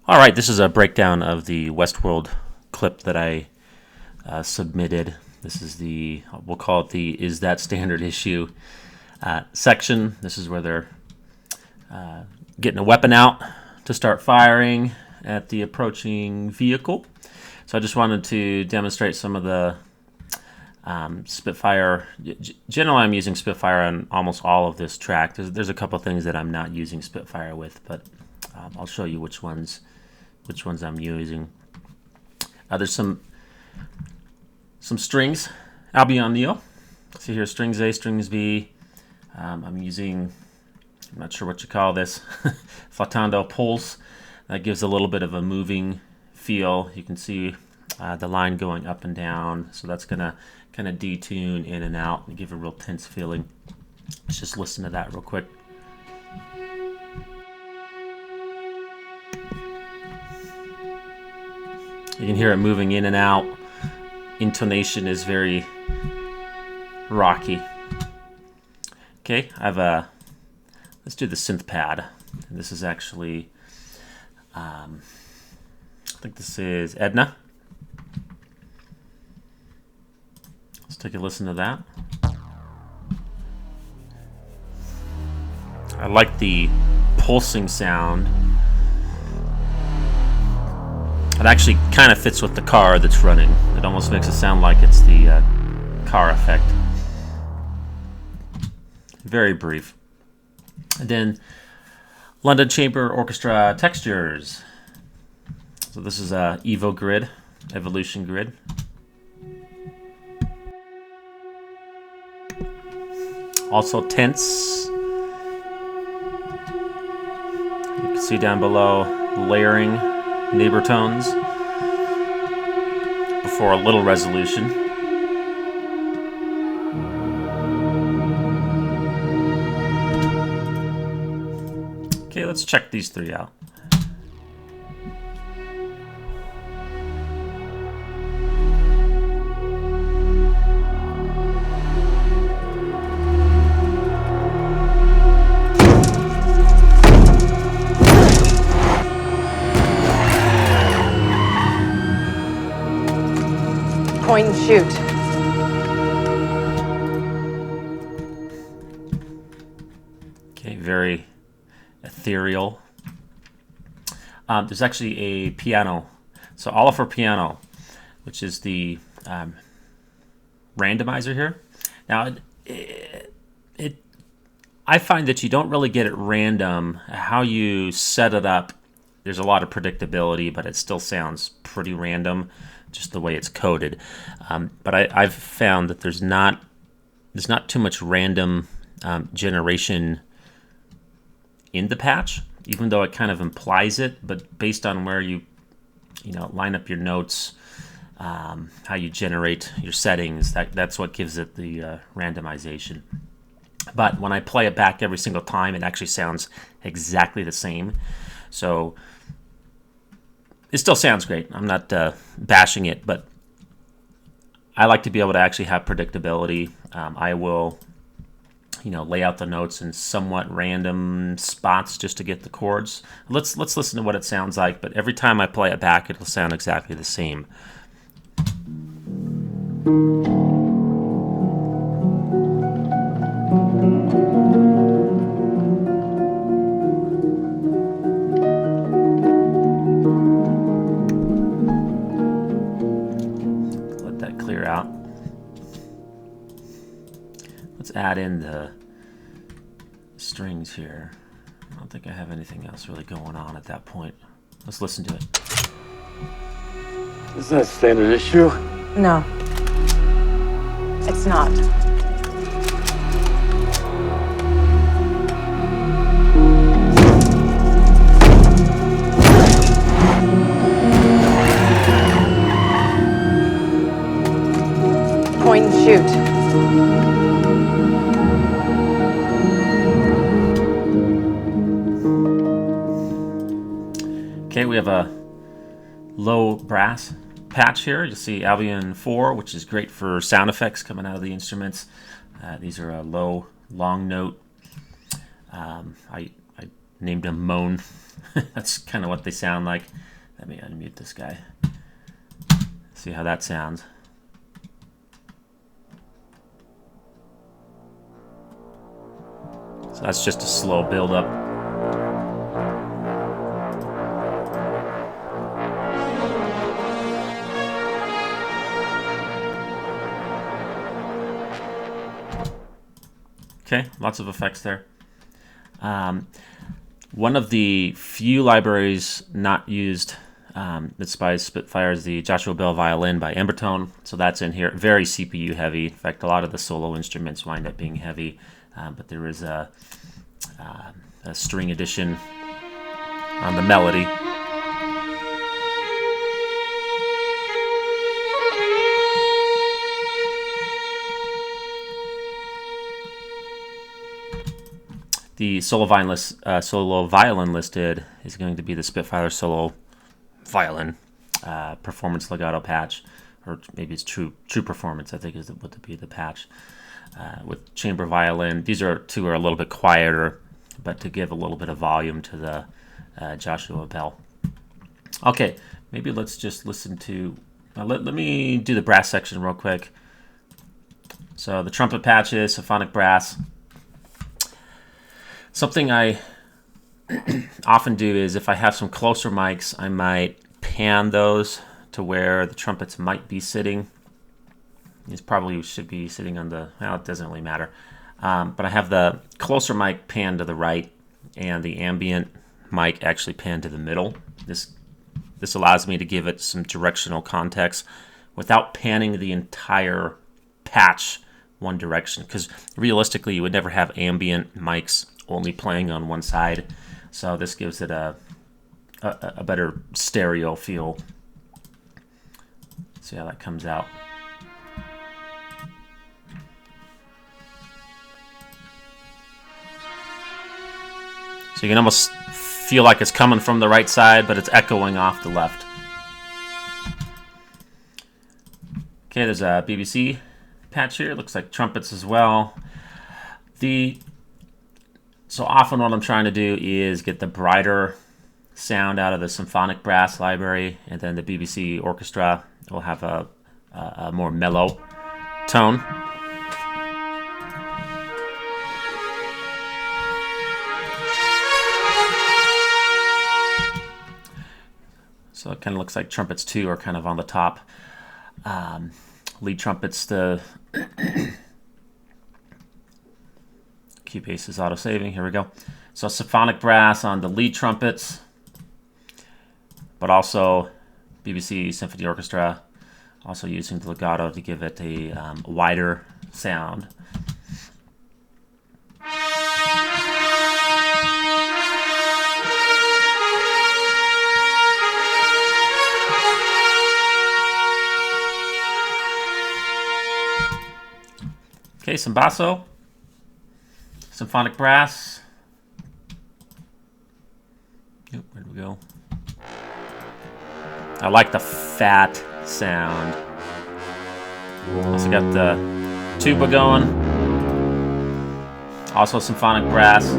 All right, this is a breakdown of the Westworld clip that I submitted. This is the, we'll call it the Is That Standard Issue section. This is where they're getting a weapon out to start firing at the approaching vehicle. So I just wanted to demonstrate some of the Spitfire. Generally, I'm using Spitfire on almost all of this track. There's a couple things that I'm not using Spitfire with, but I'll show you which ones I'm using. There's some strings, Albion Neo. See here, strings A, strings B. I'm using, I'm not sure what you call this, Flautando Pulse. That gives a little bit of a moving feel. You can see the line going up and down, so that's gonna kind of detune in and out and give a real tense feeling. Let's just listen to that real quick. You can hear it moving in and out. Intonation is very rocky. Okay, let's do the synth pad. And this is actually, I think this is eDNA. Let's take a listen to that. I like the pulsing sound. It actually kind of fits with the car that's running. It almost makes it sound like it's the car effect. Very brief. And then London Chamber Orchestra textures. So this is a Evo grid, evolution grid. Also tense. You can see down below layering neighbor tones before a little resolution. Okay, let's check these three out. Point and shoot. Okay, very ethereal. There's actually a piano. So Olafur piano, which is the randomizer here. Now, I find that you don't really get it random. How you set it up, there's a lot of predictability, but it still sounds pretty random, just the way it's coded. But I've found that there's not too much random generation in the patch, even though it kind of implies it. But based on where you line up your notes, how you generate your settings, that's what gives it the randomization. But when I play it back every single time, it actually sounds exactly the same. So it still sounds great. I'm not bashing it, but I like to be able to actually have predictability. I will, lay out the notes in somewhat random spots just to get the chords. Let's listen to what it sounds like, but every time I play it back, it'll sound exactly the same. Clear out. Let's add in the strings here. I don't think I have anything else really going on at that point. Let's listen to it. Is that standard issue? No. It's not. Point and shoot. Okay, we have a low brass patch here. You'll see Albion 4, which is great for sound effects coming out of the instruments. These are a low, long note. I named them moan That's kind of what they sound like. Let me unmute this guy. See how that sounds. So that's just a slow build-up. Okay, lots of effects there. One of the few libraries not used that's by Spitfire is the Joshua Bell Violin by Embertone. So that's in here. Very CPU heavy. In fact, a lot of the solo instruments wind up being heavy. But there is a string addition on the melody. The solo violin listed is going to be the Spitfire solo violin performance legato patch, or maybe it's true performance, I think is what would be the patch. With chamber violin, these two are a little bit quieter, but to give a little bit of volume to the Joshua Bell. Okay, maybe let's just listen to. Let me do the brass section real quick. So the trumpet patches, symphonic brass. Something I often do is if I have some closer mics, I might pan those to where the trumpets might be sitting. These probably should be sitting on the, well, it doesn't really matter. But I have the closer mic panned to the right and the ambient mic actually panned to the middle. This allows me to give it some directional context without panning the entire patch one direction. Because realistically, you would never have ambient mics only playing on one side. So this gives it a better stereo feel. See how that comes out. So you can almost feel like it's coming from the right side, but it's echoing off the left. Okay, there's a BBC patch here. Looks like trumpets as well. So often what I'm trying to do is get the brighter sound out of the symphonic brass library, and then the BBC orchestra will have a more mellow tone. So it kind of looks like trumpets too are kind of on the top. Lead trumpets, the Keybase is auto-saving. Here we go. So symphonic brass on the lead trumpets, but also BBC Symphony Orchestra, also using the legato to give it a wider sound. Okay, some basso. Symphonic brass. Yep, where'd we go? I like the fat sound. Also got the tuba going. Also symphonic brass.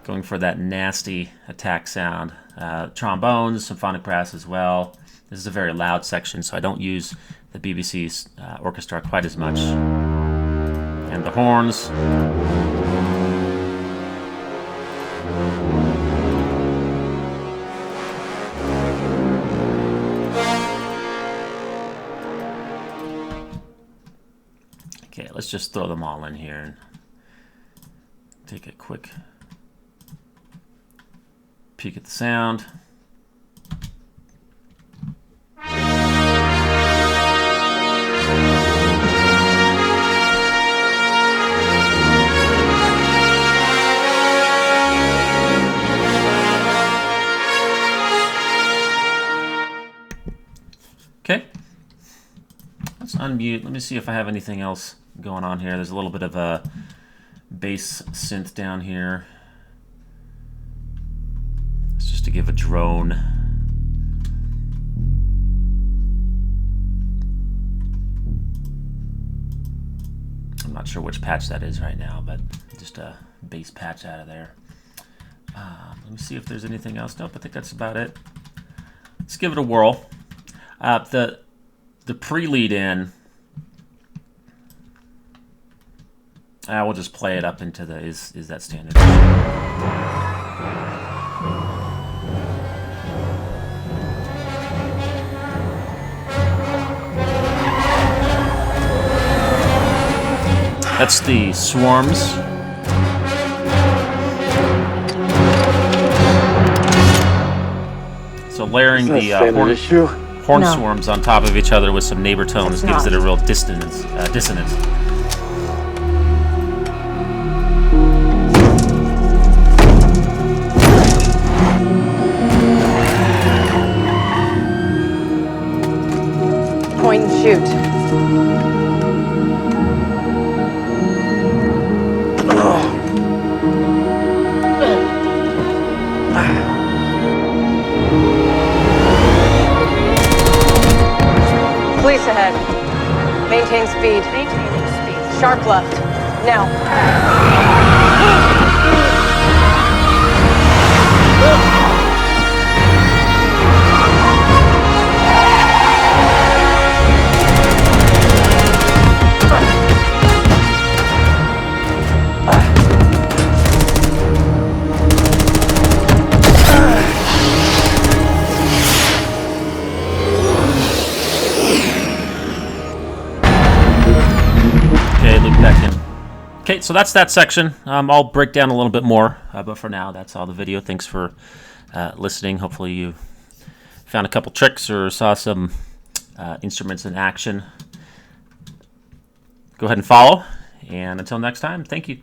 Going for that nasty attack sound. Trombones, symphonic brass as well. This is a very loud section, so I don't use the BBC's orchestra quite as much. And the horns. Okay, let's just throw them all in here and take a quick peek at the sound. Okay, let's unmute. Let me see if I have anything else going on here. There's a little bit of a bass synth down here. It's just to give a drone. I'm not sure which patch that is right now, but just bass patch out of there. Let me see if there's anything else. Nope, I think that's about it. Let's give it a whirl. The pre-lead in, we'll just play it up into the is that standard. That's the Swarms. So layering the horn No. swarms on top of each other with some neighbor tones It's gives not. it a real dissonance. Point and shoot. Police ahead. Maintain speed. Maintaining speed. Sharp left. Now. Okay, so that's that section. I'll break down a little bit more, but for now, that's all the video. Thanks for listening. Hopefully you found a couple tricks or saw some instruments in action. Go ahead and follow, and until next time, thank you.